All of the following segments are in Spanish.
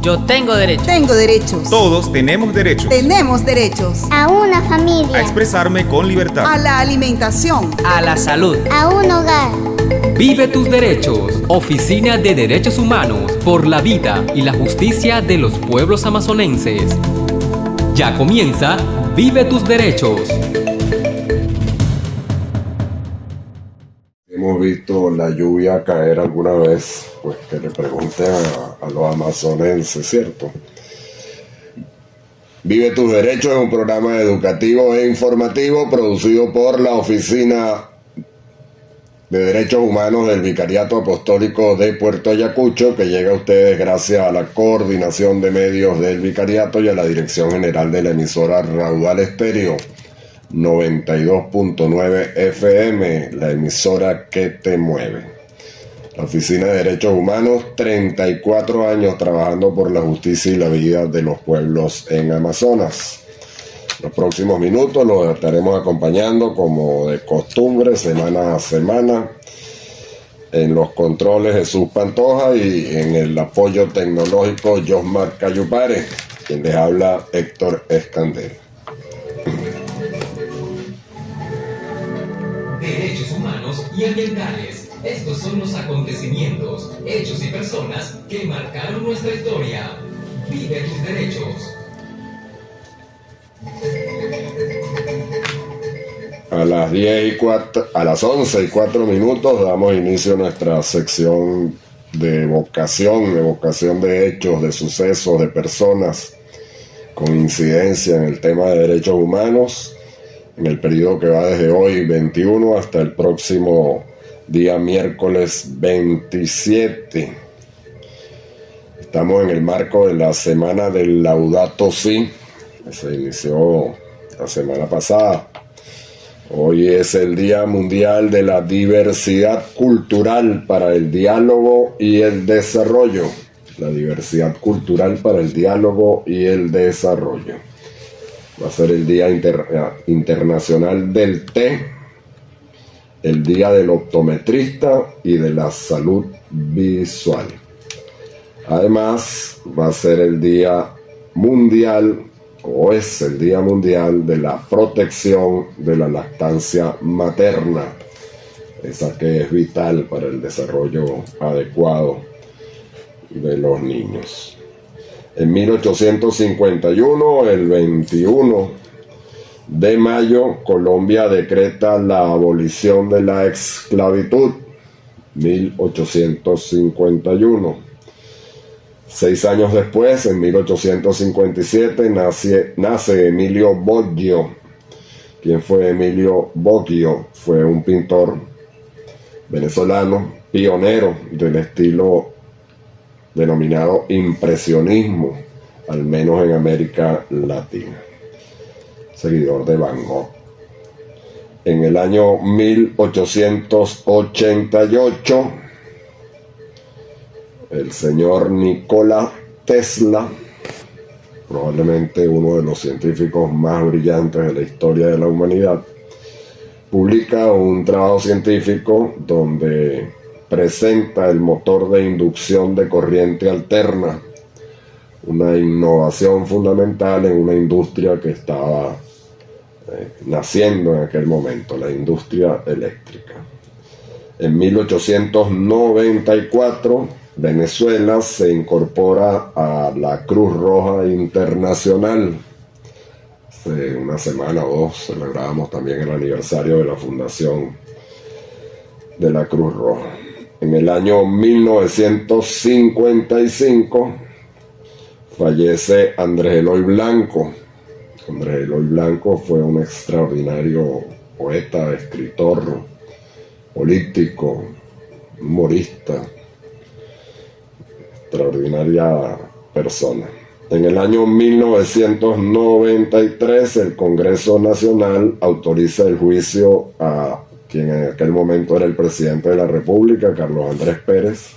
Yo tengo derechos. Tengo derechos. Todos tenemos derechos. Tenemos derechos. A una familia. A expresarme con libertad. A la alimentación. A la salud. A un hogar. Vive tus derechos. Oficina de Derechos Humanos por la vida y la justicia de los pueblos amazonenses. Ya comienza Vive tus derechos. Hemos visto la lluvia caer alguna vez, pues que le pregunten a los amazonenses, ¿cierto? Vive tus derechos es un programa educativo e informativo producido por la Oficina de Derechos Humanos del Vicariato Apostólico de Puerto Ayacucho, que llega a ustedes gracias a la coordinación de medios del Vicariato y a la dirección general de la emisora Raudal Estéreo 92.9 FM, la emisora que te mueve. La Oficina de Derechos Humanos, 34 años trabajando por la justicia y la vida de los pueblos en Amazonas. Los próximos minutos los estaremos acompañando como de costumbre, semana a semana. En los controles Jesús Pantoja y en el apoyo tecnológico Josmar Cayupare, quien les habla Héctor Escandel. Derechos humanos y ambientales. Estos son los acontecimientos, hechos y personas que marcaron nuestra historia. Vive tus derechos. A las 11:04 damos inicio a nuestra sección de evocación de hechos, de sucesos, de personas con incidencia en el tema de derechos humanos, en el periodo que va desde hoy 21 hasta el próximo día miércoles 27. Estamos en el marco de la semana del Laudato Si, que se inició la semana pasada. Hoy es el Día Mundial de la Diversidad Cultural para el Diálogo y el Desarrollo. La diversidad cultural para el diálogo y el desarrollo. Va a ser el Día Internacional del Té, el Día del Optometrista y de la Salud Visual. Además, va a ser el Día Mundial, o es el Día Mundial de la Protección de la Lactancia Materna, esa que es vital para el desarrollo adecuado de los niños. En 1851, el 21 de mayo, Colombia decreta la abolición de la esclavitud. 1851. 6 años después, en 1857, nace Emilio Boggio. ¿Quién fue Emilio Boggio? Fue un pintor venezolano, pionero del estilo denominado impresionismo, al menos en América Latina. Seguidor de Van Gogh. En el año 1888, el señor Nikola Tesla, probablemente uno de los científicos más brillantes de la historia de la humanidad, publica un trabajo científico donde presenta el motor de inducción de corriente alterna, una innovación fundamental en una industria que estaba naciendo en aquel momento, la industria eléctrica. En 1894, Venezuela se incorpora a la Cruz Roja Internacional. Hace una semana o dos celebrábamos también el aniversario de la fundación de la Cruz Roja. En el año 1955 fallece Andrés Eloy Blanco. Andrés Eloy Blanco fue un extraordinario poeta, escritor, político, humorista, extraordinaria persona. En el año 1993 el Congreso Nacional autoriza el juicio a quien en aquel momento era el presidente de la República, Carlos Andrés Pérez,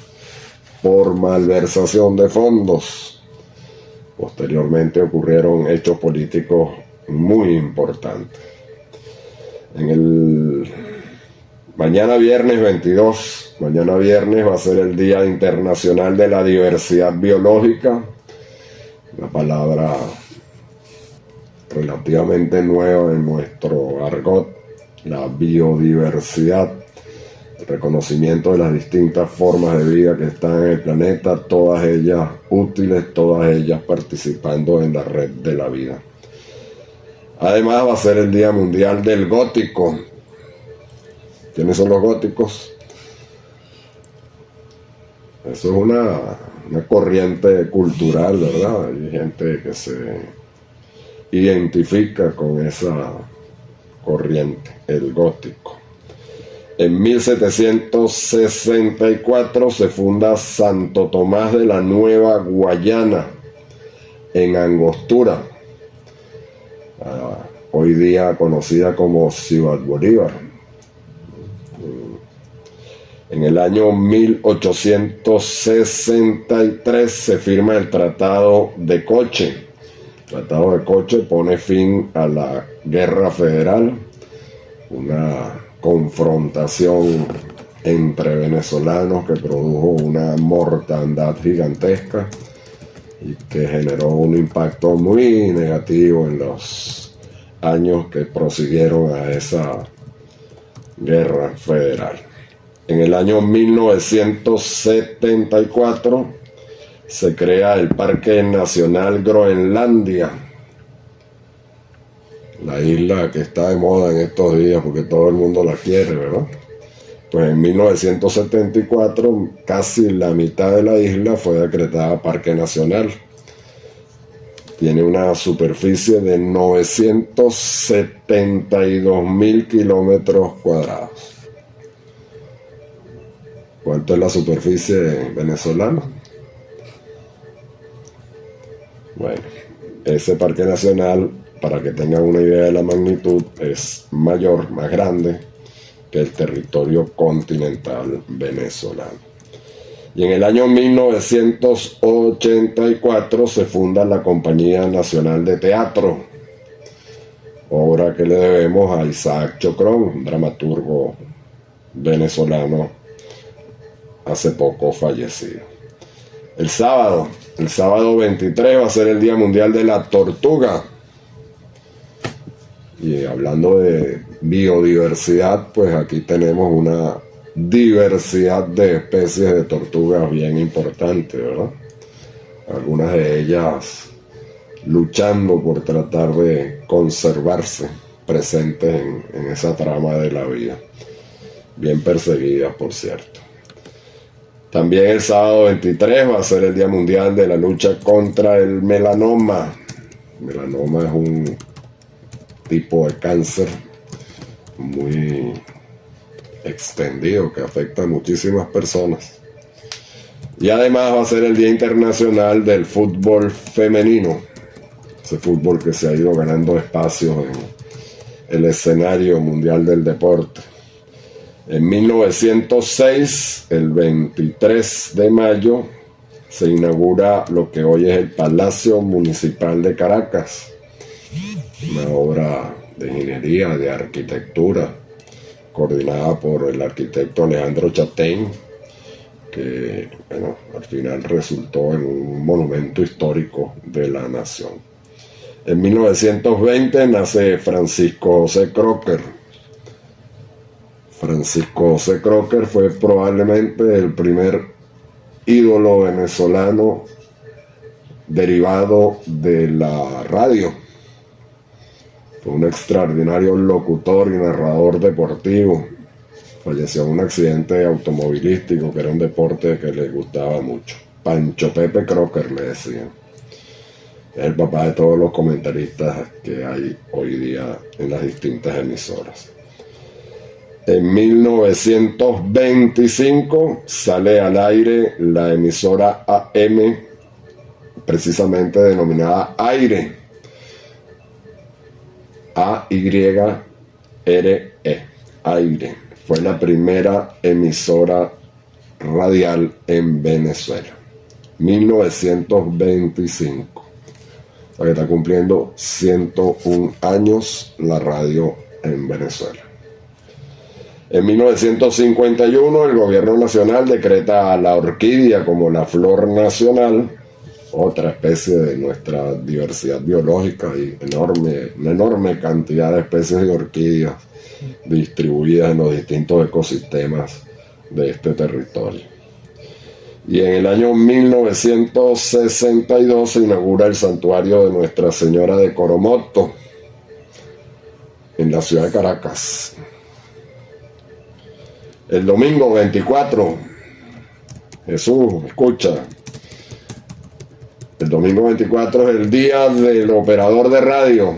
por malversación de fondos. Posteriormente ocurrieron hechos políticos muy importantes. Mañana viernes 22, mañana viernes va a ser el Día Internacional de la Diversidad Biológica. una palabra relativamente nueva en nuestro argot, la biodiversidad, el reconocimiento de las distintas formas de vida que están en el planeta, todas ellas útiles, todas ellas participando en la red de la vida. Además va a ser el Día Mundial del Gótico. ¿Quiénes son los góticos? Eso es una corriente cultural, ¿verdad? Hay gente que se identifica con esa corriente, el gótico. En 1764 se funda Santo Tomás de la Nueva Guayana, en Angostura, hoy día conocida como Ciudad Bolívar. En el año 1863 se firma el Tratado de Coche. El Tratado de Coche pone fin a la Guerra Federal, una confrontación entre venezolanos que produjo una mortandad gigantesca y que generó un impacto muy negativo en los años que prosiguieron a esa guerra federal. En el año 1974 se crea el Parque Nacional Groenlandia, la isla que está de moda en estos días porque todo el mundo la quiere, ¿verdad? Pues en 1974 casi la mitad de la isla fue decretada Parque Nacional. Tiene una superficie de 972.000 kilómetros cuadrados. ¿Cuánto es la superficie venezolana? Bueno, ese parque nacional, para que tengan una idea de la magnitud, es mayor, más grande que el territorio continental venezolano. Y en el año 1984 se funda la Compañía Nacional de Teatro, obra que le debemos a Isaac Chocrón, un dramaturgo venezolano hace poco fallecido. El sábado 23 va a ser el Día Mundial de la Tortuga. Y hablando de biodiversidad, pues aquí tenemos una diversidad de especies de tortugas bien importante, ¿verdad? Algunas de ellas luchando por tratar de conservarse presentes en esa trama de la vida. Bien perseguidas, por cierto. También el sábado 23 va a ser el Día Mundial de la Lucha contra el Melanoma. El melanoma es un tipo de cáncer muy extendido que afecta a muchísimas personas. Y además va a ser el Día Internacional del Fútbol Femenino. Ese fútbol que se ha ido ganando espacio en el escenario mundial del deporte. En 1906, el 23 de mayo, se inaugura lo que hoy es el Palacio Municipal de Caracas, una obra de ingeniería, de arquitectura, coordinada por el arquitecto Alejandro Chatein, que al final resultó en un monumento histórico de la nación. En 1920 nace Francisco José Crocker. Francisco José Crocker fue probablemente el primer ídolo venezolano derivado de la radio. Fue un extraordinario locutor y narrador deportivo. Falleció en un accidente automovilístico, que era un deporte que le gustaba mucho. Pancho Pepe Crocker le decían. Es el papá de todos los comentaristas que hay hoy día en las distintas emisoras. En 1925 sale al aire la emisora AM, precisamente denominada Aire. A-Y-R-E, Aire. Fue la primera emisora radial en Venezuela. 1925. O sea que está cumpliendo 101 años la radio en Venezuela. En 1951 el gobierno nacional decreta a la orquídea como la flor nacional, otra especie de nuestra diversidad biológica y una enorme cantidad de especies de orquídeas distribuidas en los distintos ecosistemas de este territorio. Y en el año 1962 se inaugura el santuario de Nuestra Señora de Coromoto en la ciudad de Caracas. El domingo 24, Jesús, escucha, el domingo 24 es el día del operador de radio.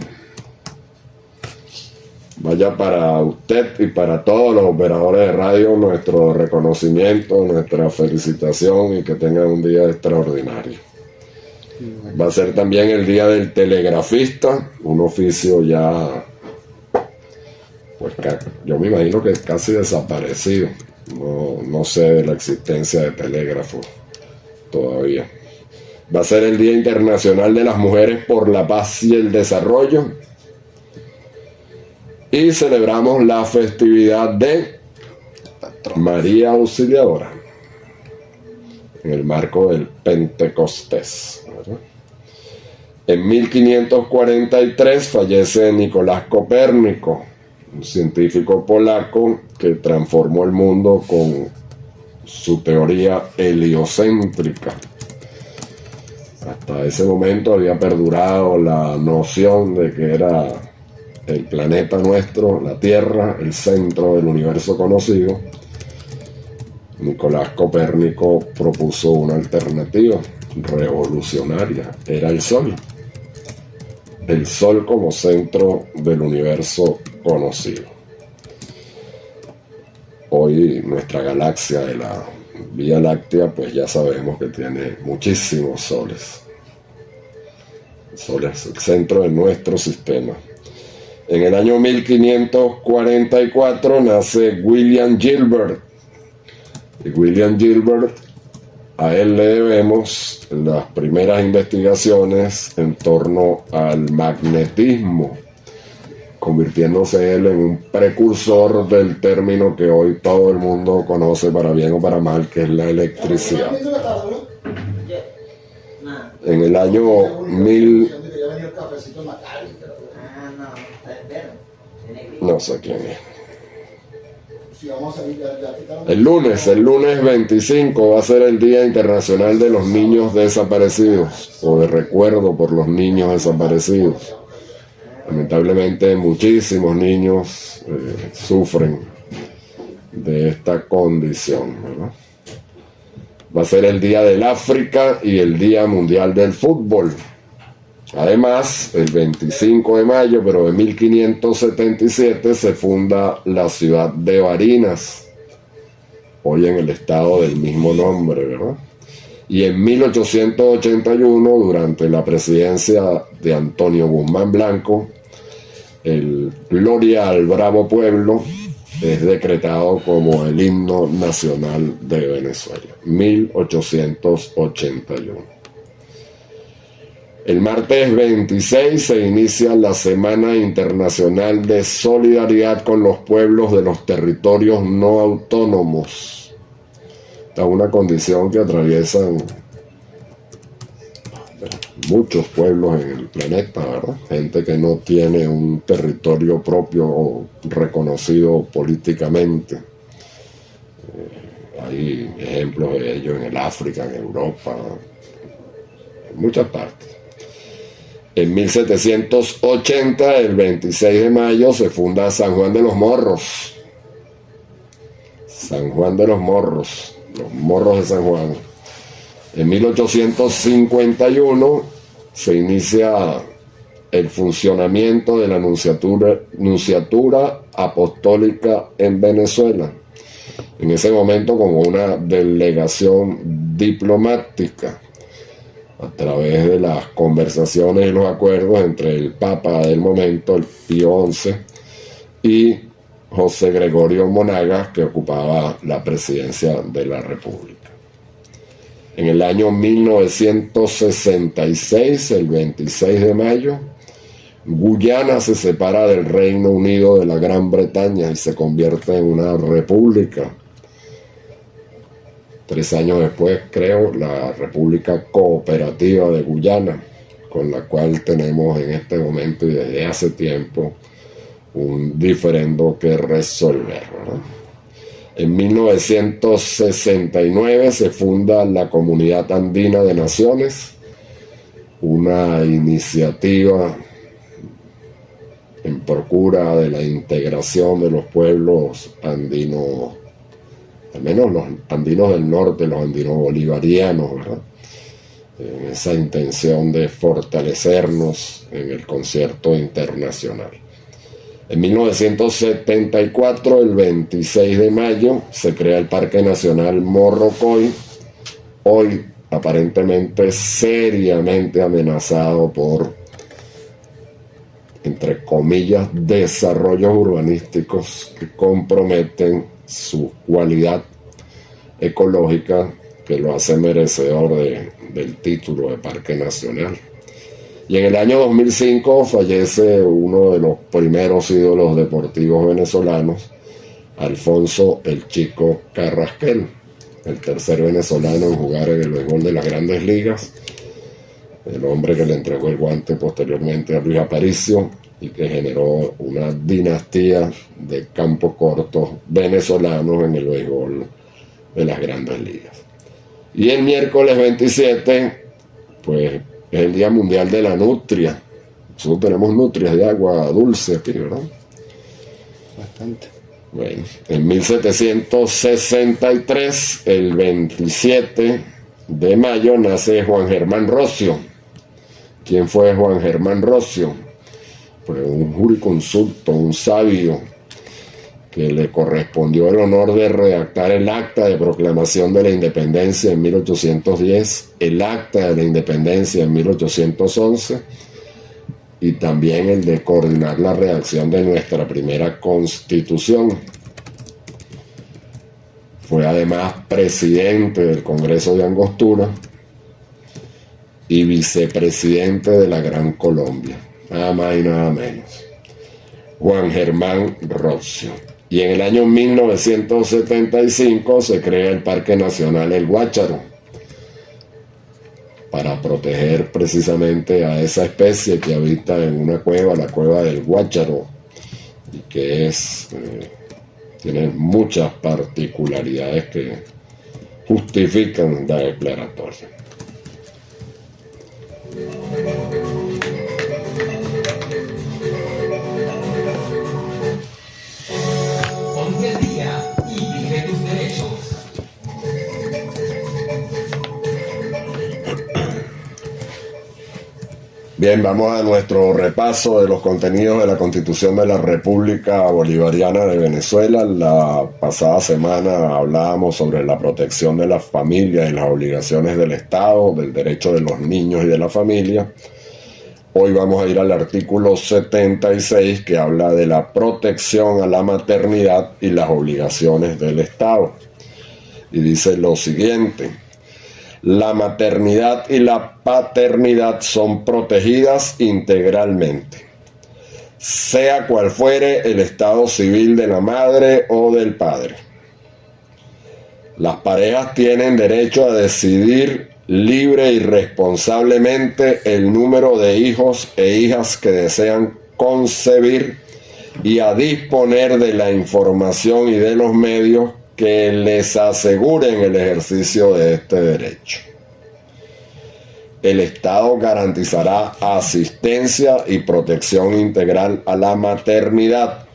Vaya para usted y para todos los operadores de radio nuestro reconocimiento, nuestra felicitación y que tengan un día extraordinario. Va a ser también el día del telegrafista, un oficio ya, pues yo me imagino que es casi desaparecido. No sé de la existencia de telégrafos todavía. Va a ser el Día Internacional de las Mujeres por la Paz y el Desarrollo. Y celebramos la festividad de María Auxiliadora en el marco del Pentecostés, ¿verdad? En 1543 fallece Nicolás Copérnico, un científico polaco que transformó el mundo con su teoría heliocéntrica. Hasta ese momento había perdurado la noción de que era el planeta nuestro, la Tierra, el centro del universo conocido. Nicolás Copérnico propuso una alternativa revolucionaria. Era el Sol. El Sol como centro del universo conocido. Hoy nuestra galaxia de la Vía Láctea, pues ya sabemos que tiene muchísimos soles. El Sol es el centro de nuestro sistema. En el año 1544 nace William Gilbert. Y William Gilbert, a él le debemos las primeras investigaciones en torno al magnetismo, convirtiéndose él en un precursor del término que hoy todo el mundo conoce para bien o para mal, que es la electricidad. En el año 1000... No sé quién es. El lunes 25 va a ser el Día Internacional de los Niños Desaparecidos, o de recuerdo por los niños desaparecidos. Lamentablemente muchísimos niños sufren de esta condición, ¿verdad? Va a ser el Día del África y el Día Mundial del Fútbol. Además, el 25 de mayo, pero de 1577, se funda la ciudad de Barinas, hoy en el estado del mismo nombre, ¿verdad? Y en 1881, durante la presidencia de Antonio Guzmán Blanco, el Gloria al Bravo Pueblo es decretado como el himno nacional de Venezuela, 1881. El martes 26 se inicia la Semana Internacional de Solidaridad con los Pueblos de los Territorios No Autónomos. Esta es una condición que atraviesan muchos pueblos en el planeta, ¿verdad? Gente que no tiene un territorio propio reconocido políticamente. Hay ejemplos de ello en el África, en Europa, en muchas partes. En 1780, el 26 de mayo, se funda San Juan de los Morros. San Juan de los Morros de San Juan. En 1851 se inicia el funcionamiento de la Nunciatura Apostólica en Venezuela. En ese momento como una delegación diplomática, a través de las conversaciones y los acuerdos entre el Papa del momento, el Pío XI, y José Gregorio Monagas, que ocupaba la presidencia de la República. En el año 1966, el 26 de mayo, Guyana se separa del Reino Unido de la Gran Bretaña y se convierte en una república. 3 años después creo la República Cooperativa de Guyana, con la cual tenemos en este momento y desde hace tiempo un diferendo que resolver, ¿verdad? En 1969 se funda la Comunidad Andina de Naciones, una iniciativa en procura de la integración de los pueblos andinos, al menos los andinos del norte, los andinos bolivarianos, ¿verdad? En esa intención de fortalecernos en el concierto internacional. En 1974, el 26 de mayo, se crea el Parque Nacional Morrocoy, hoy aparentemente seriamente amenazado por, entre comillas, desarrollos urbanísticos que comprometen su cualidad ecológica, que lo hace merecedor del título de Parque Nacional. Y en el año 2005 fallece uno de los primeros ídolos deportivos venezolanos, Alfonso "El Chico" Carrasquel, el tercer venezolano en jugar en el béisbol de las Grandes Ligas, el hombre que le entregó el guante posteriormente a Luis Aparicio y que generó una dinastía de campo corto venezolanos en el béisbol de las Grandes Ligas. Y el miércoles 27, pues es el Día Mundial de la Nutria. Nosotros tenemos nutrias de agua dulce aquí, ¿verdad? Bastante. Bueno, en 1763, el 27 de mayo, nace Juan Germán Rocio. ¿Quién fue Juan Germán Rocio? Pues un jurisconsulto, un sabio, que le correspondió el honor de redactar el Acta de Proclamación de la Independencia en 1810, el Acta de la Independencia en 1811, y también el de coordinar la redacción de nuestra primera Constitución. Fue además presidente del Congreso de Angostura y vicepresidente de la Gran Colombia, nada más y nada menos. Juan Germán Rocio. Y en el año 1975 se crea el Parque Nacional El Guácharo, para proteger precisamente a esa especie que habita en una cueva, la cueva del Guácharo, y que tiene muchas particularidades que justifican la declaratoria. Ponte al día y vive tus derechos. Bien, vamos a nuestro repaso de los contenidos de la Constitución de la República Bolivariana de Venezuela. La pasada semana hablábamos sobre la protección de la familia y las obligaciones del Estado, del derecho de los niños y de la familia. Hoy vamos a ir al artículo 76, que habla de la protección a la maternidad y las obligaciones del Estado. Y dice lo siguiente: la maternidad y la paternidad son protegidas integralmente, sea cual fuere el estado civil de la madre o del padre. Las parejas tienen derecho a decidir libre y responsablemente el número de hijos e hijas que desean concebir y a disponer de la información y de los medios que les aseguren el ejercicio de este derecho. El Estado garantizará asistencia y protección integral a la maternidad,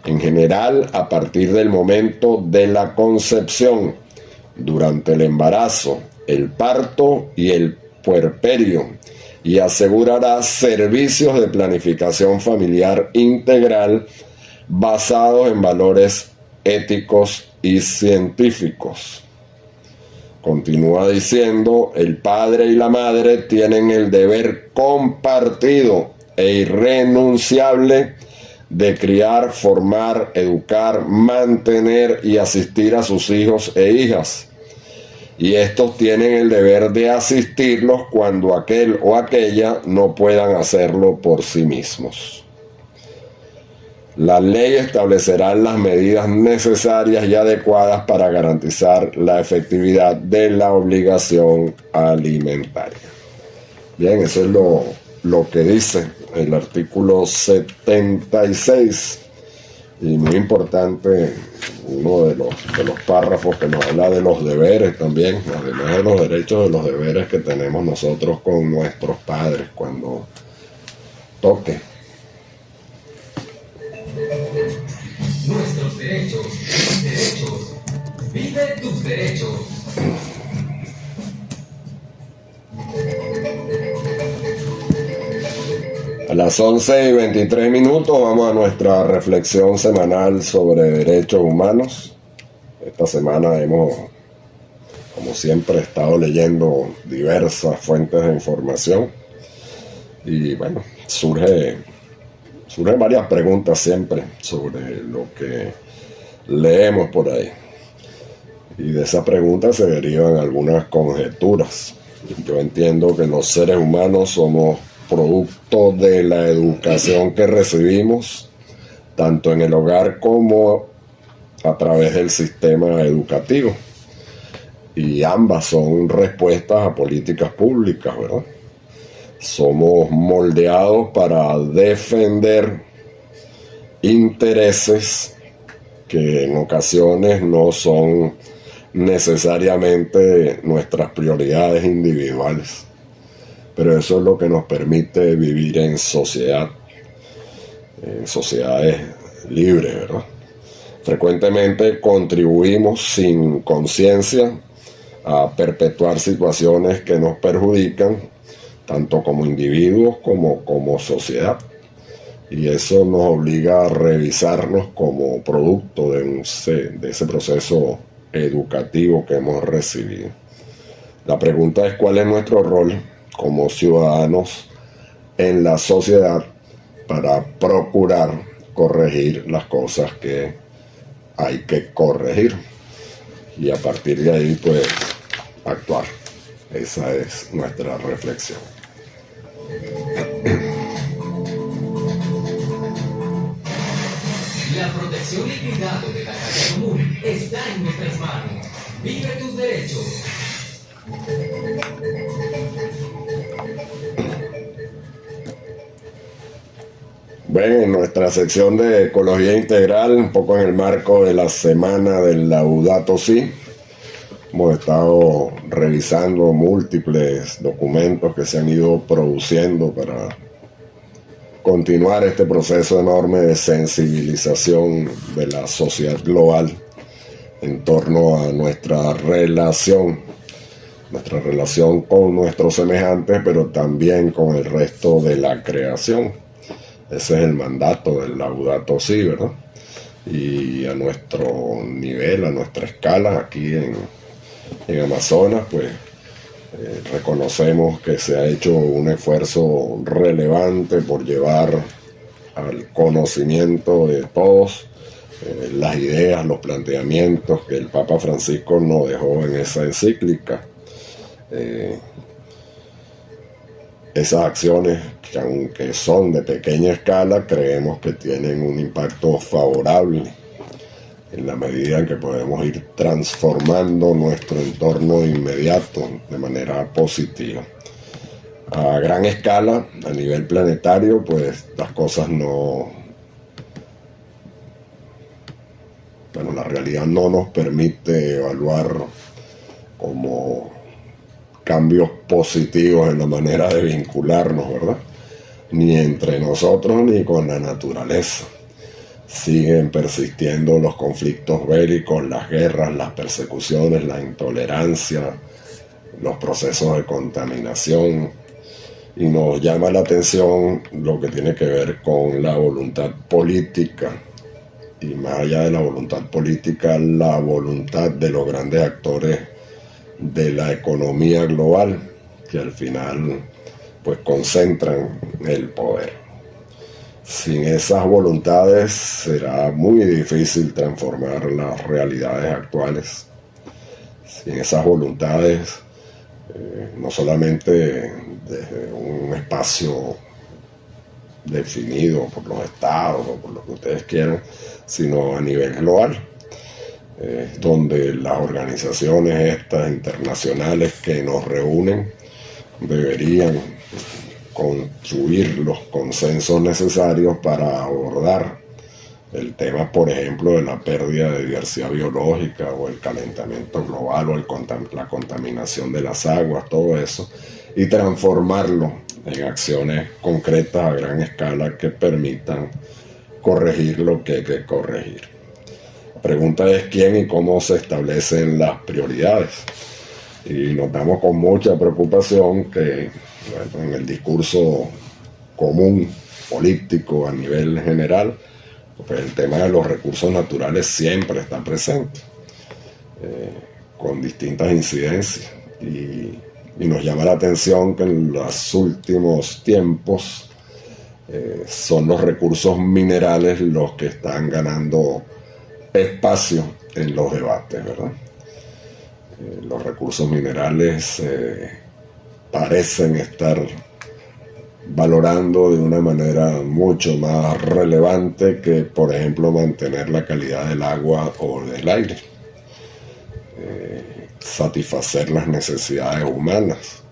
en general a partir del momento de la concepción, durante el embarazo, el parto y el puerperio, y asegurará servicios de planificación familiar integral basados en valores éticos y científicos. Continúa diciendo: el padre y la madre tienen el deber compartido e irrenunciable de criar, formar, educar, mantener y asistir a sus hijos e hijas, y estos tienen el deber de asistirlos cuando aquel o aquella no puedan hacerlo por sí mismos. La ley establecerá las medidas necesarias y adecuadas para garantizar la efectividad de la obligación alimentaria. Bien, eso es lo que dice el artículo 76. Y muy importante, uno de los párrafos que nos habla de los deberes también, además de los derechos, de los deberes que tenemos nosotros con nuestros padres cuando toque. Nuestros derechos, vive tus derechos. A las 11:23 vamos a nuestra reflexión semanal sobre derechos humanos. Esta semana hemos, como siempre, estado leyendo diversas fuentes de información y bueno, surgen varias preguntas siempre sobre lo que leemos por ahí. Y de esas preguntas se derivan algunas conjeturas. Yo entiendo que los seres humanos somos producto de la educación que recibimos, tanto en el hogar como a través del sistema educativo. Y ambas son respuestas a políticas públicas, ¿verdad? Somos moldeados para defender intereses que en ocasiones no son necesariamente nuestras prioridades individuales. Pero eso es lo que nos permite vivir en sociedades libres, ¿verdad? Frecuentemente contribuimos sin conciencia a perpetuar situaciones que nos perjudican, tanto como individuos como sociedad. Y eso nos obliga a revisarnos como producto de ese proceso educativo que hemos recibido. La pregunta es: ¿cuál es nuestro rol como ciudadanos en la sociedad para procurar corregir las cosas que hay que corregir? Y a partir de ahí, pues, actuar. Esa es nuestra reflexión. La protección y cuidado de la casa común está en nuestras manos. Vive tus derechos. Bueno, en nuestra sección de Ecología Integral, un poco en el marco de la semana del Laudato Si, hemos estado revisando múltiples documentos que se han ido produciendo para continuar este proceso enorme de sensibilización de la sociedad global en torno a nuestra relación con nuestros semejantes, pero también con el resto de la creación. Ese es el mandato del Laudato Si, ¿verdad? Y a nuestro nivel, a nuestra escala, aquí en Amazonas, pues reconocemos que se ha hecho un esfuerzo relevante por llevar al conocimiento de todos las ideas, los planteamientos que el Papa Francisco nos dejó en esa encíclica. Esas acciones, que aunque son de pequeña escala, creemos que tienen un impacto favorable en la medida en que podemos ir transformando nuestro entorno inmediato de manera positiva. A gran escala, a nivel planetario, pues las cosas la realidad no nos permite evaluar como cambios positivos en la manera de vincularnos, ¿verdad? Ni entre nosotros ni con la naturaleza. Siguen persistiendo los conflictos bélicos, las guerras, las persecuciones, la intolerancia, los procesos de contaminación. Y nos llama la atención lo que tiene que ver con la voluntad política. Y más allá de la voluntad política, la voluntad de los grandes actores de la economía global, que al final pues concentran el poder. Sin esas voluntades será muy difícil transformar las realidades actuales. Sin esas voluntades, no solamente desde un espacio definido por los estados o por lo que ustedes quieran, sino a nivel global, donde las organizaciones estas internacionales que nos reúnen deberían construir los consensos necesarios para abordar el tema, por ejemplo, de la pérdida de diversidad biológica o el calentamiento global o la contaminación de las aguas, todo eso, y transformarlo en acciones concretas a gran escala que permitan corregir lo que hay que corregir. La pregunta es quién y cómo se establecen las prioridades. Y notamos con mucha preocupación que, bueno, en el discurso común político a nivel general, pues el tema de los recursos naturales siempre está presente, con distintas incidencias. Y nos llama la atención que en los últimos tiempos son los recursos minerales los que están ganando espacio en los debates, ¿verdad? Los recursos minerales parecen estar valorando de una manera mucho más relevante que, por ejemplo, mantener la calidad del agua o del aire, satisfacer las necesidades humanas.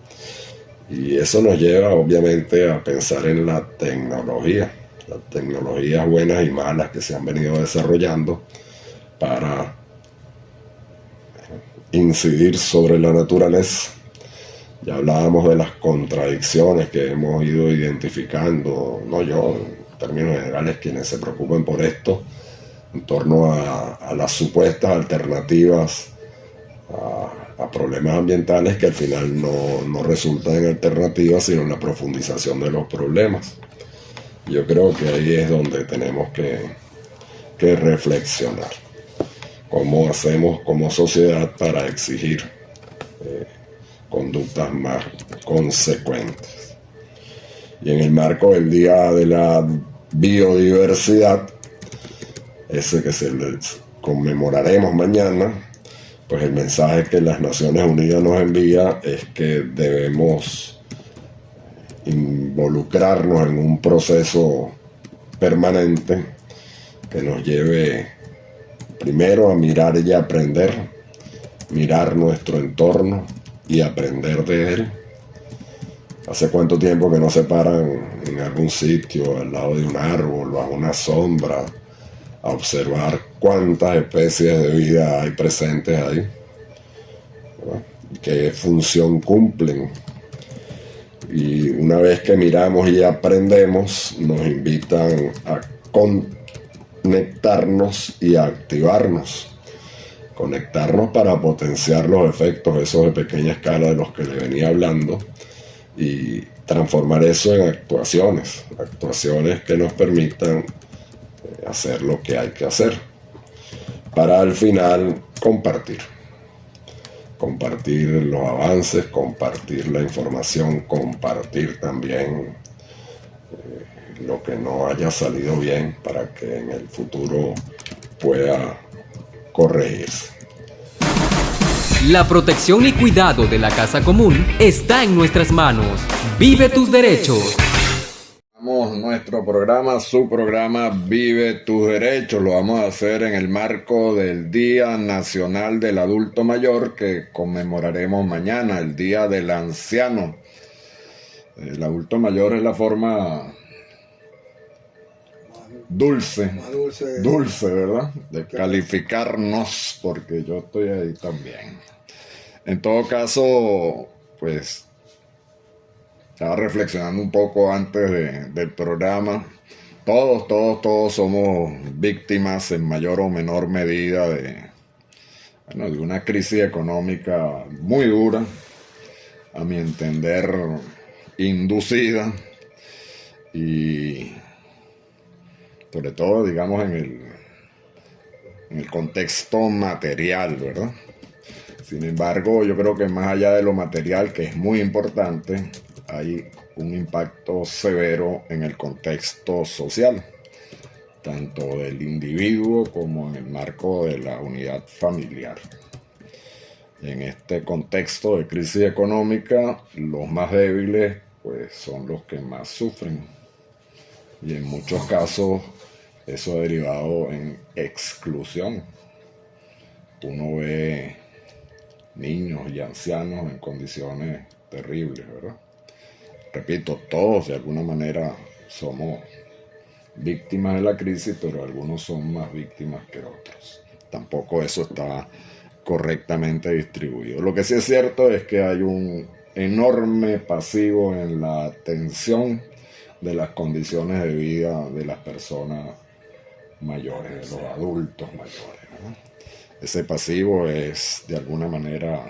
Y eso nos lleva, obviamente, a pensar en las tecnologías buenas y malas que se han venido desarrollando para incidir sobre la naturaleza. Ya hablábamos de las contradicciones que hemos ido identificando, no yo, en términos generales, quienes se preocupen por esto, en torno a las supuestas alternativas a problemas ambientales que al final no resultan en alternativas, sino en la profundización de los problemas. Yo creo que ahí es donde tenemos que reflexionar. ¿Cómo hacemos como sociedad para exigir conductas más consecuentes? Y en el marco del Día de la Biodiversidad, ese que conmemoraremos mañana, pues el mensaje que las Naciones Unidas nos envía es que debemos involucrarnos en un proceso permanente que nos lleve primero a mirar y aprender, mirar nuestro entorno y aprender de él. ¿Hace cuánto tiempo que no se paran en algún sitio, al lado de un árbol, bajo una sombra, a observar cuántas especies de vida hay presentes ahí? ¿Verdad? ¿Qué función cumplen? Y una vez que miramos y aprendemos, nos invitan a conectarnos y a activarnos. Conectarnos para potenciar los efectos, esos de pequeña escala de los que le venía hablando, y transformar eso en actuaciones que nos permitan hacer lo que hay que hacer, para al final compartir los avances, compartir la información, compartir también lo que no haya salido bien para que en el futuro pueda corregirse. La protección y cuidado de la casa común está en nuestras manos. Vive tus derechos. Nuestro programa, su programa Vive tus Derechos, lo vamos a hacer en el marco del Día Nacional del Adulto Mayor que conmemoraremos mañana, el Día del Anciano. El adulto mayor es la forma dulce, ¿verdad? De calificarnos, porque yo estoy ahí también. En todo caso, pues estaba reflexionando un poco antes del programa. Todos somos víctimas en mayor o menor medida de una crisis económica muy dura, a mi entender inducida, y sobre todo, digamos, en el contexto material, ¿verdad? Sin embargo, yo creo que más allá de lo material, que es muy importante, hay un impacto severo en el contexto social, tanto del individuo como en el marco de la unidad familiar. En este contexto de crisis económica, los más débiles pues son los que más sufren. y en muchos casos eso ha derivado en exclusión. Uno ve niños y ancianos en condiciones terribles, ¿verdad? Repito, todos de alguna manera somos víctimas de la crisis, pero algunos son más víctimas que otros. Tampoco eso está correctamente distribuido. Lo que sí es cierto es que hay un enorme pasivo en la atención de las condiciones de vida de las personas mayores, de los adultos mayores, ¿no? Ese pasivo es de alguna manera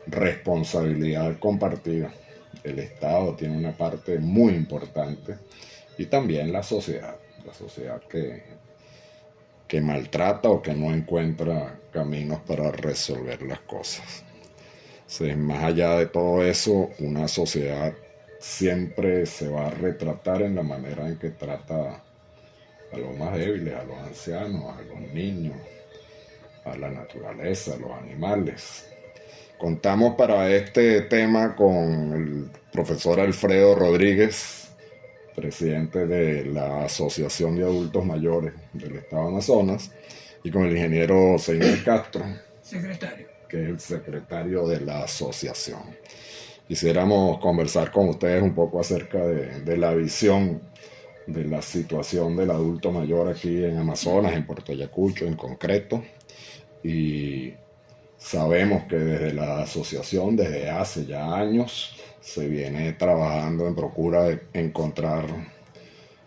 responsabilidad compartida. El Estado tiene una parte muy importante y también la sociedad que maltrata o que no encuentra caminos para resolver las cosas. Entonces, más allá de todo eso, una sociedad siempre se va a retratar en la manera en que trata a los más débiles, a los ancianos, a los niños, a la naturaleza, a los animales. Contamos para este tema con el profesor Alfredo Rodríguez, presidente de la Asociación de Adultos Mayores del Estado de Amazonas, y con el ingeniero Seiner Castro, secretario, que es el secretario de la asociación. Quisiéramos conversar con ustedes un poco acerca de la visión de la situación del adulto mayor aquí en Amazonas, en Puerto Ayacucho en concreto, y sabemos que desde la asociación, desde hace ya años, se viene trabajando en procura de encontrar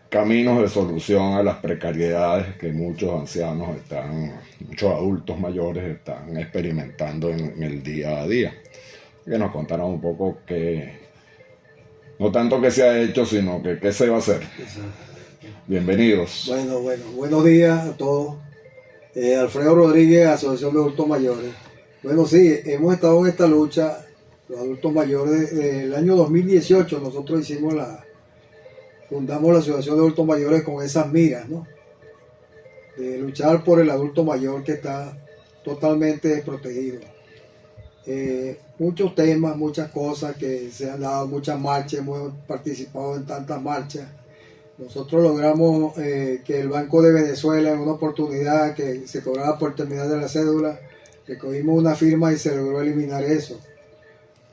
caminos de solución a las precariedades que muchos ancianos muchos adultos mayores están experimentando en el día a día. Que nos contaran un poco no tanto qué se ha hecho, sino qué se va a hacer. Bienvenidos. Bueno, buenos días a todos. Alfredo Rodríguez, Asociación de Adultos Mayores. Bueno, sí, hemos estado en esta lucha, los adultos mayores, desde el año 2018 nosotros fundamos la Asociación de Adultos Mayores con esas miras, ¿no? De luchar por el adulto mayor que está totalmente desprotegido. Muchos temas, muchas cosas que se han dado, muchas marchas, hemos participado en tantas marchas. Nosotros logramos que el Banco de Venezuela, en una oportunidad que se cobraba por terminar de la cédula, recogimos una firma y se logró eliminar eso.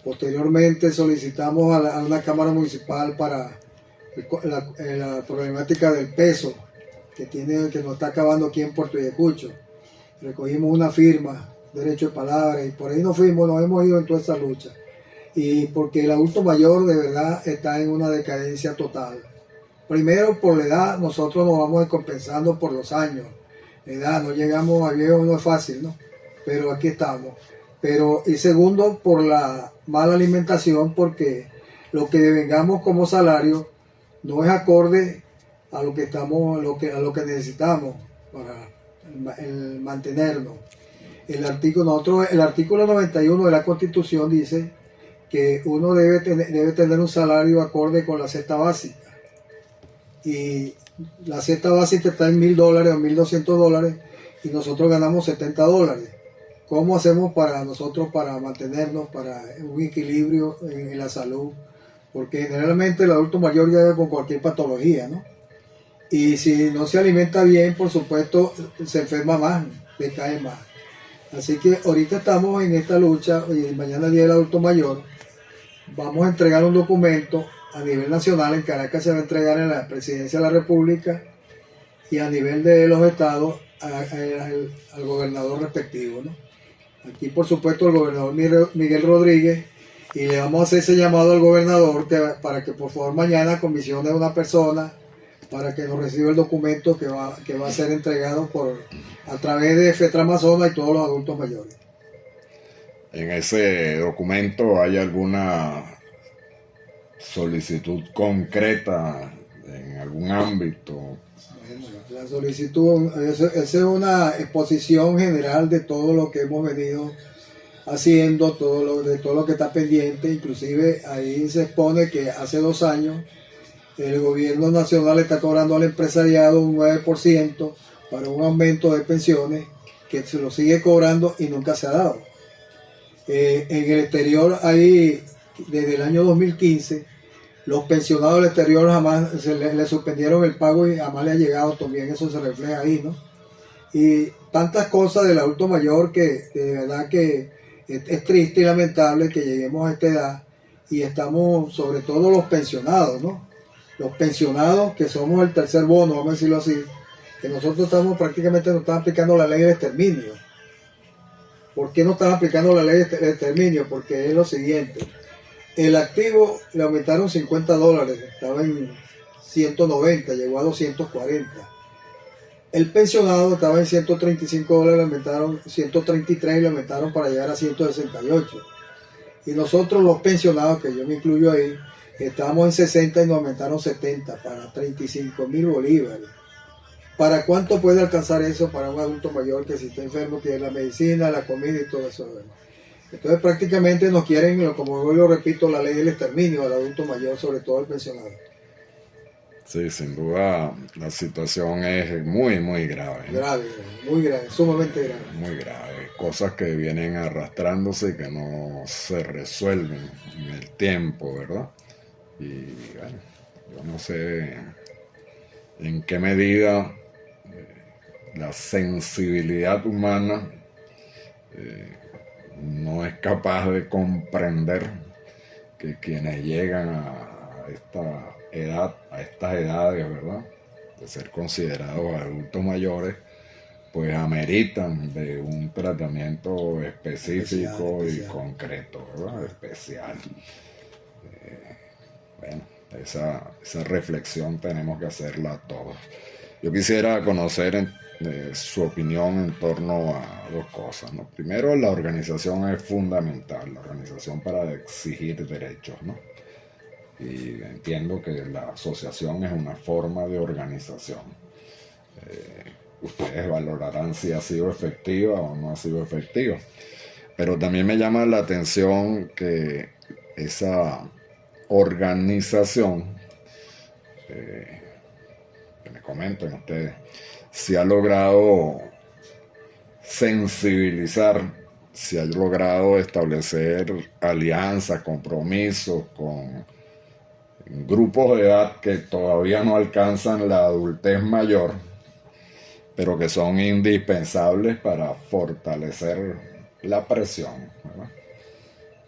Posteriormente solicitamos a una Cámara Municipal para la problemática del peso que nos está acabando aquí en Puerto Ayacucho. Recogimos una firma, derecho de palabra, y por ahí nos hemos ido en toda esa lucha. Y porque el adulto mayor de verdad está en una decadencia total. Primero, por la edad, nosotros nos vamos descompensando por los años. La edad, no llegamos a viejo, no es fácil, ¿no? Pero aquí estamos. Y segundo, por la mala alimentación, porque lo que devengamos como salario no es acorde a lo que a lo que necesitamos para el mantenernos. El artículo 91 de la Constitución dice que uno debe tener un salario acorde con la cesta básica. Y la cesta básica está en $1,000 o $1,200 y nosotros ganamos $70. ¿Cómo hacemos para mantenernos, para un equilibrio en la salud? Porque generalmente el adulto mayor llega con cualquier patología, ¿no? Y si no se alimenta bien, por supuesto, se enferma más, decae más. Así que ahorita estamos en esta lucha, y mañana Día del Adulto Mayor, vamos a entregar un documento a nivel nacional. En Caracas se va a entregar en la Presidencia de la República y a nivel de los estados al gobernador respectivo, ¿no? Aquí, por supuesto, el gobernador Miguel Rodríguez, y le vamos a hacer ese llamado al gobernador para que por favor mañana comisione a una persona para que nos reciba el documento que va a ser entregado a través de FETRA Amazonas y todos los adultos mayores. ¿En ese documento hay alguna solicitud concreta en algún ámbito? Bueno, la solicitud es una exposición general de todo lo que hemos venido haciendo, de todo lo que está pendiente. Inclusive ahí se expone que hace 2 años el gobierno nacional está cobrando al empresariado un 9% para un aumento de pensiones que se lo sigue cobrando y nunca se ha dado. En el exterior hay, desde el año 2015, Los pensionados del exterior jamás le suspendieron el pago y jamás le ha llegado, también eso se refleja ahí, ¿no? Y tantas cosas del adulto mayor que de verdad que es triste y lamentable que lleguemos a esta edad y estamos, sobre todo los pensionados, ¿no? Los pensionados que somos el tercer bono, vamos a decirlo así, que nosotros prácticamente nos están aplicando la ley de exterminio. ¿Por qué no están aplicando la ley de exterminio? Porque es lo siguiente. El activo le aumentaron $50, estaba en 190, llegó a 240. El pensionado estaba en $135, le aumentaron 133 y le aumentaron para llegar a 168. Y nosotros los pensionados, que yo me incluyo ahí, estábamos en 60 y nos aumentaron 70 para 35.000 bolívares. ¿Para cuánto puede alcanzar eso para un adulto mayor que si está enfermo, que es la medicina, la comida y todo eso demás? Entonces prácticamente nos quieren, como yo lo repito, la ley del exterminio al adulto mayor, sobre todo al pensionado. Sí, sin duda la situación es muy, muy grave. Grave, muy grave, sumamente grave. Muy grave. Cosas que vienen arrastrándose y que no se resuelven en el tiempo, ¿verdad? Y bueno, yo no sé en qué medida la sensibilidad humana no es capaz de comprender que quienes llegan a esta edad, a estas edades, ¿verdad?, de ser considerados adultos mayores, pues ameritan de un tratamiento específico y concreto, ¿verdad?, especial. Bueno, esa reflexión tenemos que hacerla todos. Yo quisiera conocer su opinión en torno a dos cosas, ¿no? Primero, la organización es fundamental, la organización para exigir derechos, ¿no? Y entiendo que la asociación es una forma de organización. Ustedes valorarán si ha sido efectiva o no ha sido efectiva. Pero también me llama la atención que esa organización, que me comenten ustedes, si ha logrado sensibilizar, si ha logrado establecer alianzas, compromisos con grupos de edad que todavía no alcanzan la adultez mayor, pero que son indispensables para fortalecer la presión, ¿verdad?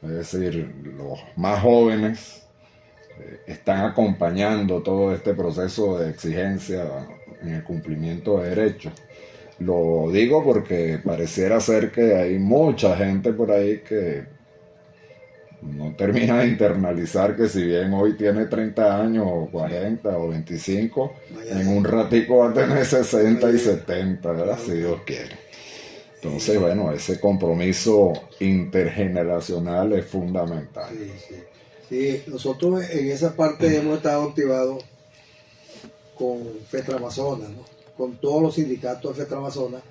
Es decir, los más jóvenes están acompañando todo este proceso de exigencia en el cumplimiento de derechos. Lo digo porque pareciera ser que hay mucha gente por ahí que no termina de internalizar que si bien hoy tiene 30 años o 40 o 25, en un ratico va a tener 60 y 70, ¿verdad? Si Dios quiere. Entonces, bueno, ese compromiso intergeneracional es fundamental. Sí, nosotros en esa parte hemos estado activados con FETRA Amazonas, ¿no? Con todos los sindicatos de FETRA Amazonas,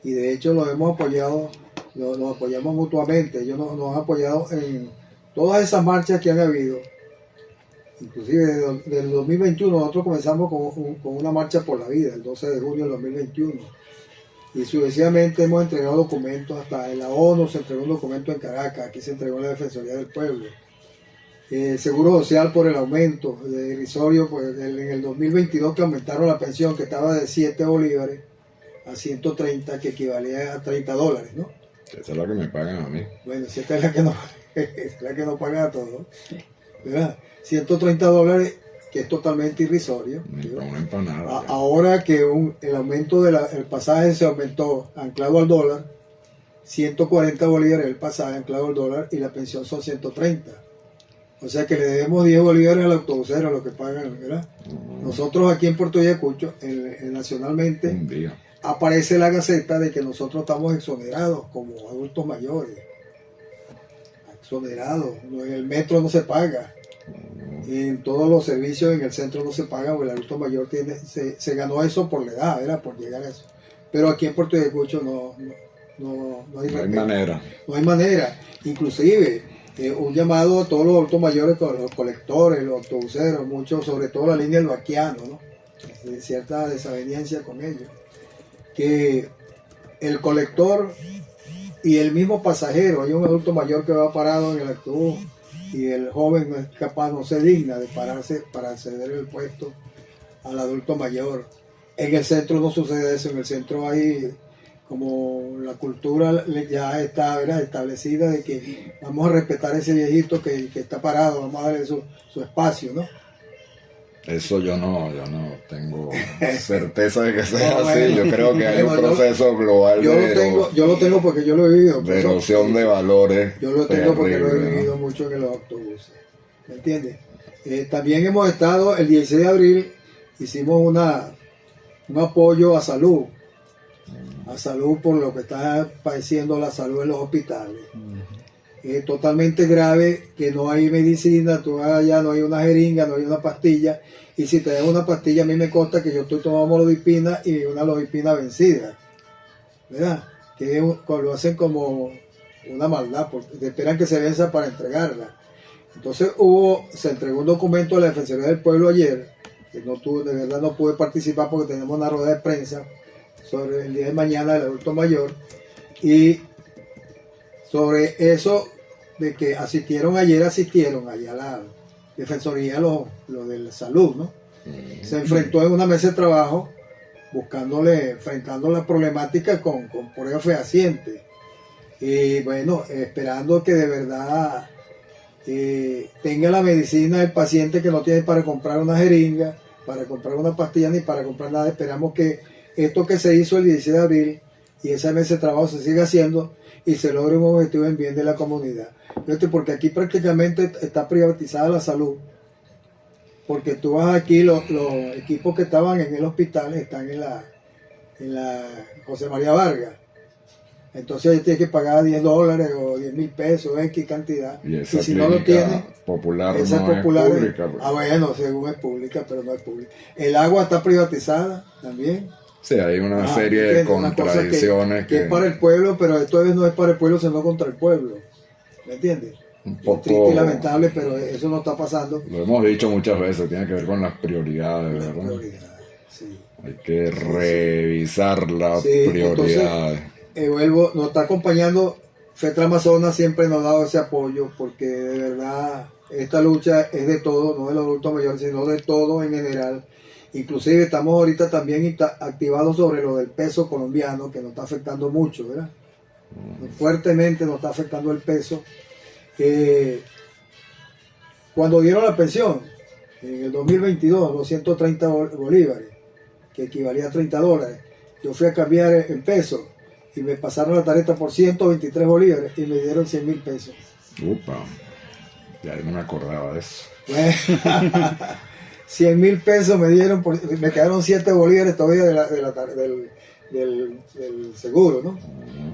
y de hecho nos hemos apoyado, nos apoyamos mutuamente. Ellos nos han apoyado en todas esas marchas que han habido. Inclusive del 2021 nosotros comenzamos con una marcha por la vida, el 12 de junio del 2021. Y sucesivamente hemos entregado documentos, hasta en la ONU se entregó un documento en Caracas, aquí se entregó en la Defensoría del Pueblo. Seguro social por el aumento de irrisorio, pues en el 2022 que aumentaron la pensión, que estaba de 7 bolívares a 130, que equivalía a $30, ¿no? Esa es la que me pagan a mí. Bueno, si esta es la que nos paga a todos, ¿verdad? $130, que es totalmente irrisorio. Ni para una empanada. Ahora que el aumento del pasaje se aumentó anclado al dólar, 140 bolívares el pasaje anclado al dólar y la pensión son 130. O sea que le debemos 10 bolívares al autobusero, a lo que pagan, ¿verdad? Nosotros aquí en Puerto Ayacucho, nacionalmente, aparece la gaceta de que nosotros estamos exonerados como adultos mayores. Exonerados. En el metro no se paga. En todos los servicios en el centro no se paga, porque el adulto mayor se ganó eso por la edad, ¿verdad? Por llegar a eso. Pero aquí en Puerto Ayacucho no hay manera. No hay manera. Inclusive, un llamado a todos los adultos mayores, los colectores, los autobuseros, muchos, sobre todo la línea del Baquiano, ¿no? De cierta desaveniencia con ellos. Que el colector y el mismo pasajero, hay un adulto mayor que va parado en el autobús y el joven no es capaz, no se digna de pararse para acceder al puesto al adulto mayor. En el centro no sucede eso, en el centro hay como la cultura ya está, ¿verdad?, establecida de que vamos a respetar a ese viejito que está parado, vamos a darle su espacio, ¿no? Eso yo no tengo certeza de que sea No, así. bueno. Yo creo que hay un Bueno, proceso global yo lo tengo porque yo lo he vivido. de erosión de valores. Yo lo tengo porque lo he terrible, ¿no? vivido mucho en los autobuses. ¿Me entiendes? También hemos estado el 16 de abril, hicimos un apoyo a salud por lo que está padeciendo la salud en los hospitales. Es totalmente grave que no hay medicina, tú vas allá, no hay una jeringa, no hay una pastilla, y si te dan una pastilla, a mí me consta que yo estoy tomando lodipina y una lodipina vencida, ¿verdad? Que lo hacen como una maldad, porque esperan que se venza para entregarla. Entonces se entregó un documento a la Defensoría del Pueblo ayer, que de verdad no pude participar porque tenemos una rueda de prensa sobre el día de mañana del adulto mayor, y sobre eso de que asistieron allá a la Defensoría, lo de la salud, ¿no? Se enfrentó en una mesa de trabajo enfrentando la problemática con pruebas fehacientes. Y bueno, esperando que de verdad tenga la medicina el paciente que no tiene para comprar una jeringa, para comprar una pastilla ni para comprar nada. Esperamos que esto que se hizo el 16 de abril y esa mesa de trabajo se siga haciendo y se logre un objetivo en bien de la comunidad. Porque aquí prácticamente está privatizada la salud. Porque tú vas aquí, los equipos que estaban en el hospital están en la José María Vargas. Entonces ahí tienes que pagar $10 o 10,000 pesos, X cantidad. Y si no lo tienes, popular esa no popular es pública. Pues. Bueno, según es pública, pero no es pública. El agua está privatizada también. Sí, hay una serie de contradicciones que es para el pueblo, pero esto no es para el pueblo, sino contra el pueblo. ¿Me entiendes? Un poco, es triste y lamentable, pero eso no está pasando. Lo hemos dicho muchas veces, tiene que ver con las prioridades, ¿verdad? Sí. Hay que revisar las prioridades. Entonces, nos está acompañando FETRA Amazonas, siempre nos ha dado ese apoyo, porque de verdad esta lucha es de todo, no de los adultos mayores, sino de todo en general. Inclusive estamos ahorita también activados sobre lo del peso colombiano, que nos está afectando mucho, ¿verdad? Fuertemente nos está afectando el peso. Cuando dieron la pensión, en el 2022, 230 bolívares, que equivalía a $30, yo fui a cambiar en peso y me pasaron la tarjeta por 123 bolívares y me dieron 100,000 pesos. Upa, ya no me acordaba de eso. 100,000 pesos me dieron, me quedaron 7 bolívares todavía del seguro, ¿no?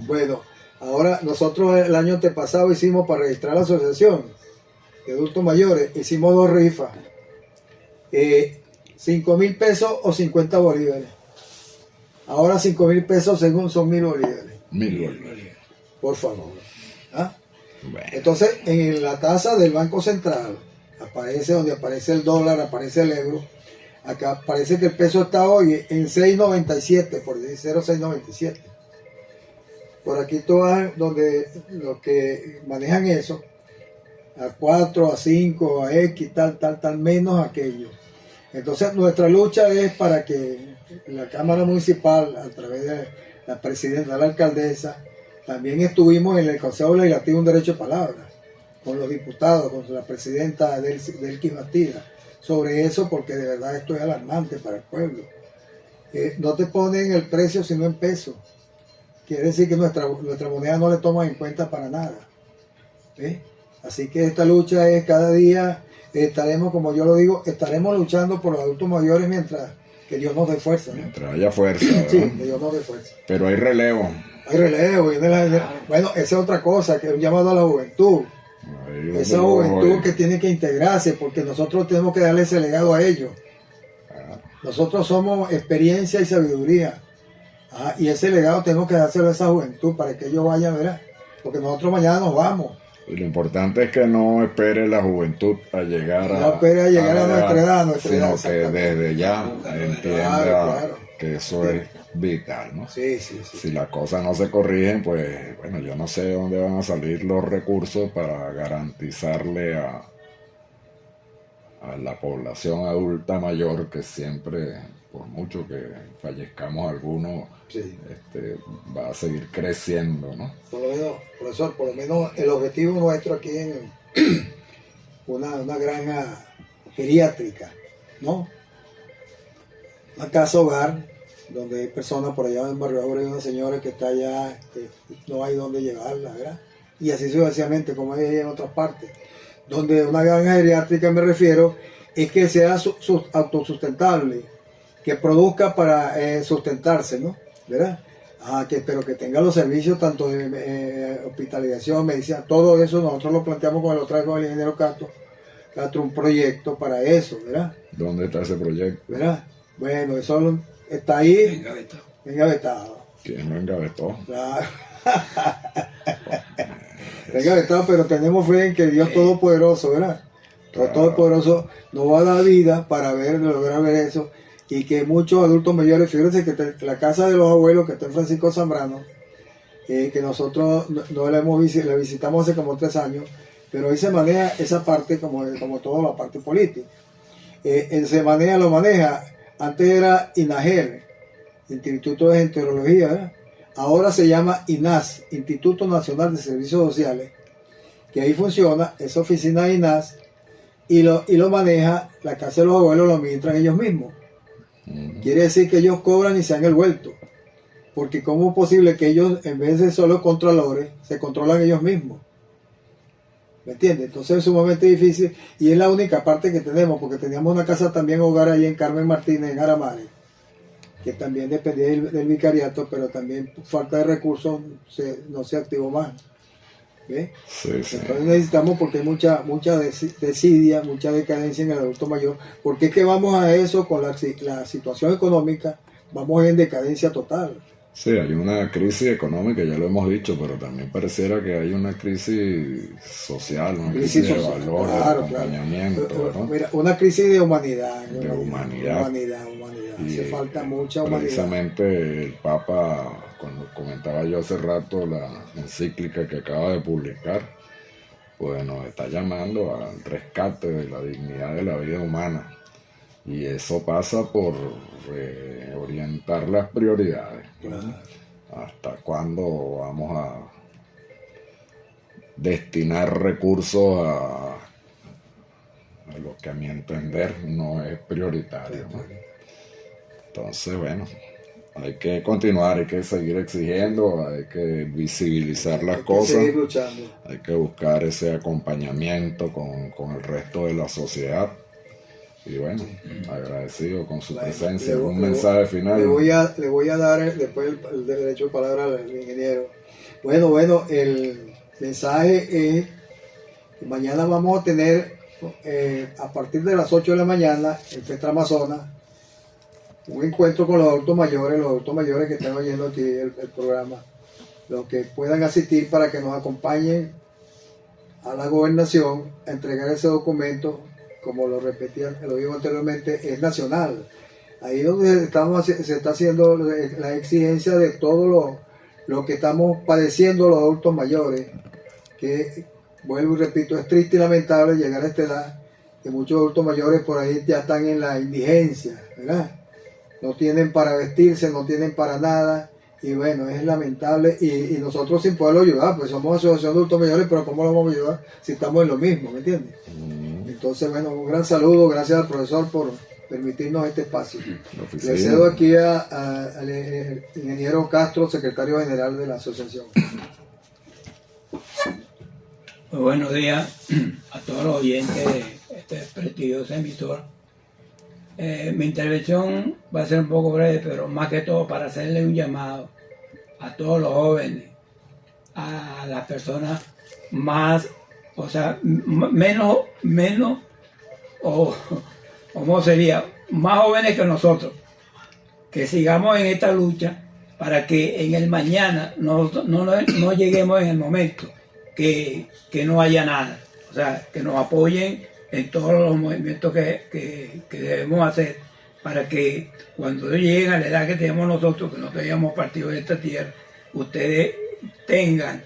Bueno, ahora nosotros el año antepasado hicimos para registrar la asociación de adultos mayores, hicimos 2 rifas, 5,000 pesos o 50 bolívares. Ahora 5,000 pesos según son 1,000 bolívares. 1,000 bolívares. Por favor. ¿Ah? Bueno. Entonces, en la tasa del Banco Central, aparece donde aparece el dólar, aparece el euro. Acá parece que el peso está hoy en 6.97, por decir 0,697. Por aquí todas donde los que manejan eso, a 4, a 5, a X, tal, menos aquello. Entonces nuestra lucha es para que la Cámara Municipal, a través de la presidenta, la alcaldesa, también estuvimos en el Consejo Legislativo un derecho de palabra, con los diputados, con la presidenta Delqui Bastida, sobre eso, porque de verdad esto es alarmante para el pueblo. No te ponen el precio sino en pesos. Quiere decir que nuestra moneda no le toman en cuenta para nada. ¿Ves? Así que esta lucha es cada día, estaremos, como yo lo digo, estaremos luchando por los adultos mayores mientras que Dios nos dé fuerza, ¿no? Mientras haya fuerza, ¿verdad? Sí, que Dios nos dé fuerza. Pero hay relevo. Hay relevo. Bueno, esa es otra cosa, que es un llamado a la juventud. Esa juventud que tiene que integrarse, porque nosotros tenemos que darle ese legado a ellos. Nosotros somos experiencia y sabiduría. Y ese legado tenemos que dárselo a esa juventud para que ellos vayan, ¿verdad? Porque nosotros mañana nos vamos. Y lo importante es que no espere la juventud a llegar a nuestra edad. Sino que desde ya entienda Claro. que eso es vital, ¿no? Sí, sí, sí. Si las cosas no se corrigen, pues bueno, yo no sé de dónde van a salir los recursos para garantizarle a la población adulta mayor, que siempre, por mucho que fallezcamos algunos, Sí. va a seguir creciendo, ¿no? Por lo menos, profesor, por lo menos el objetivo nuestro aquí en una granja geriátrica, ¿no? Una casa hogar, donde hay personas por allá en Barrio Abre, hay una señora que está allá, que no hay dónde llevarla, ¿verdad? Y así sucesivamente, como hay en otras partes. Donde una granja geriátrica, me refiero, es que sea autosustentable, que produzca para sustentarse, ¿no? ¿Verdad? Pero que tenga los servicios tanto de hospitalización, medicina, todo eso nosotros lo planteamos con el ingeniero Castro, un proyecto para eso, ¿verdad? ¿Dónde está ese proyecto? ¿Verdad? Bueno, eso está ahí engavetado. ¿Quién lo engavetó? Claro. Está engavetado, pero tenemos fe en que Dios Todopoderoso, ¿verdad? Dios Todopoderoso nos va a dar vida para lograr ver eso. Y que muchos adultos mayores, fíjense que la casa de los abuelos que está en Francisco Zambrano, que nosotros no la visitamos hace como 3 años, pero ahí se maneja esa parte como toda la parte política. Lo maneja, antes era INAGER, Instituto de Enterología, ¿verdad? Ahora se llama INAS, Instituto Nacional de Servicios Sociales, que ahí funciona, esa oficina de INAS, y lo maneja la casa de los abuelos, lo administran ellos mismos. Quiere decir que ellos cobran y se han el vuelto. Porque ¿cómo es posible que ellos, en vez de solo controladores, se controlan ellos mismos? ¿Me entiendes? Entonces es sumamente difícil y es la única parte que tenemos, porque teníamos una casa también hogar allí en Carmen Martínez, en Aramare, que también dependía del vicariato, pero también por falta de recursos no se activó más. ¿Ves? Sí, sí. Entonces necesitamos, porque hay mucha desidia, mucha decadencia en el adulto mayor, porque es que vamos a eso con la situación económica, vamos en decadencia total. Sí, hay una crisis económica, ya lo hemos dicho, pero también pareciera que hay una crisis social, una crisis de valor, de acompañamiento, claro. ¿no? Mira, una crisis de humanidad. De humanidad. Hace falta mucha humanidad. Precisamente el Papa, cuando comentaba yo hace rato la encíclica que acaba de publicar, pues nos está llamando al rescate de la dignidad de la vida humana. Y eso pasa por orientar las prioridades. Claro. ¿Hasta cuándo vamos a destinar recursos a lo que a mi entender no es prioritario, ¿no? Entonces, bueno, hay que continuar, hay que seguir exigiendo, hay que visibilizar las cosas, seguir luchando. Hay que buscar ese acompañamiento con el resto de la sociedad. Y bueno, agradecido con su presencia. Un mensaje final. Le voy a dar después el derecho de palabra al ingeniero. Bueno, el mensaje es que mañana vamos a tener, a partir de las 8 de la mañana, en Petra Amazonas, un encuentro con los adultos mayores que están oyendo aquí el programa, los que puedan asistir para que nos acompañen a la gobernación a entregar ese documento. Como lo digo anteriormente, es nacional. Ahí donde se está haciendo la exigencia de todo lo que estamos padeciendo los adultos mayores, que, vuelvo y repito, es triste y lamentable llegar a esta edad, que muchos adultos mayores por ahí ya están en la indigencia, ¿verdad? No tienen para vestirse, no tienen para nada, y bueno, es lamentable, y nosotros sin poderlo ayudar, pues somos asociación de adultos mayores, pero ¿cómo lo vamos a ayudar si estamos en lo mismo, ¿me entiendes? Entonces, bueno, un gran saludo, gracias al profesor por permitirnos este espacio. Le cedo aquí al ingeniero Castro, secretario general de la asociación. Muy buenos días a todos los oyentes de este prestigioso emisor. Mi intervención va a ser un poco breve, pero más que todo para hacerle un llamado a todos los jóvenes, a las personas más, o sea, menos, o ¿cómo sería? Más jóvenes que nosotros, que sigamos en esta lucha para que en el mañana no lleguemos en el momento que no haya nada. O sea, que nos apoyen en todos los movimientos que debemos hacer para que cuando lleguen a la edad que tenemos nosotros, que no hayamos partido de esta tierra, ustedes tengan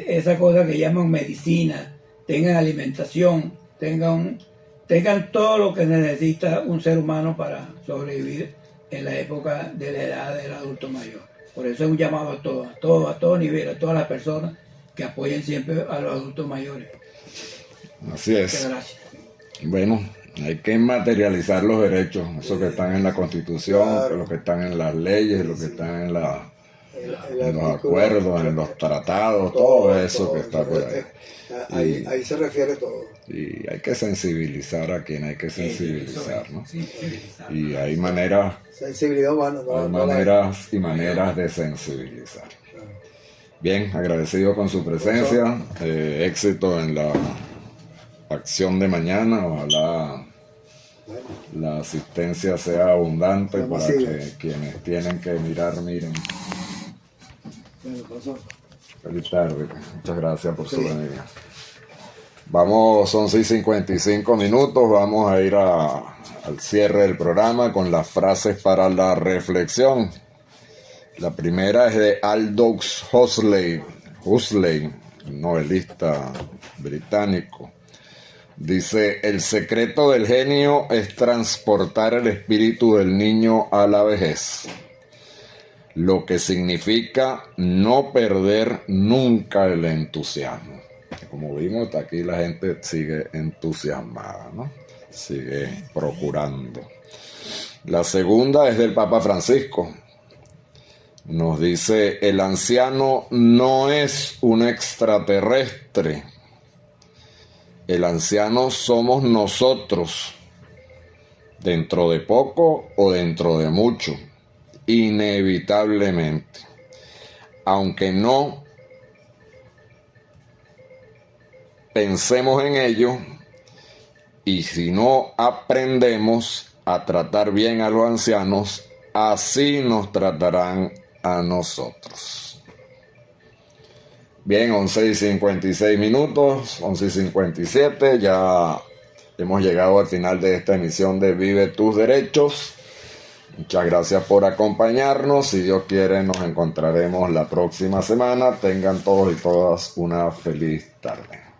esa cosa que llaman medicina, tengan alimentación, tengan todo lo que necesita un ser humano para sobrevivir en la época de la edad del adulto mayor. Por eso es un llamado a todo nivel, a todas las personas que apoyen siempre a los adultos mayores. Así es. Muchas gracias. Bueno, hay que materializar los derechos, esos que están en la Constitución, Claro. los que están en las leyes, los que están en los artículo- acuerdos, en los tratados, todo eso que está por ahí. Ahí se refiere todo. Y hay que sensibilizar a quien hay que sensibilizar, ¿no? Sí. Y hay maneras, Sensibilidad humana. hay maneras y maneras de sensibilizar. Bien, agradecido con su presencia, éxito en la acción de mañana, ojalá la asistencia sea abundante Vamos para a que seguir. quienes tienen que mirar, miren. Bueno, pasó. Feliz tarde, muchas gracias por su Sí. venida. Vamos, son 6:55 minutos, vamos a ir al cierre del programa con las frases para la reflexión. La primera es de Aldous Huxley, novelista británico. Dice, el secreto del genio es transportar el espíritu del niño a la vejez, lo que significa no perder nunca el entusiasmo. Como vimos, aquí la gente sigue entusiasmada, ¿no? Sigue procurando. La segunda es del Papa Francisco. Nos dice, el anciano no es un extraterrestre. El anciano somos nosotros, dentro de poco o dentro de mucho, inevitablemente. Aunque no pensemos en ello, y si no aprendemos a tratar bien a los ancianos, así nos tratarán a nosotros. Bien, 11:56 minutos, 11:57, ya hemos llegado al final de esta emisión de Vive tus Derechos. Muchas gracias por acompañarnos. Si Dios quiere, nos encontraremos la próxima semana. Tengan todos y todas una feliz tarde.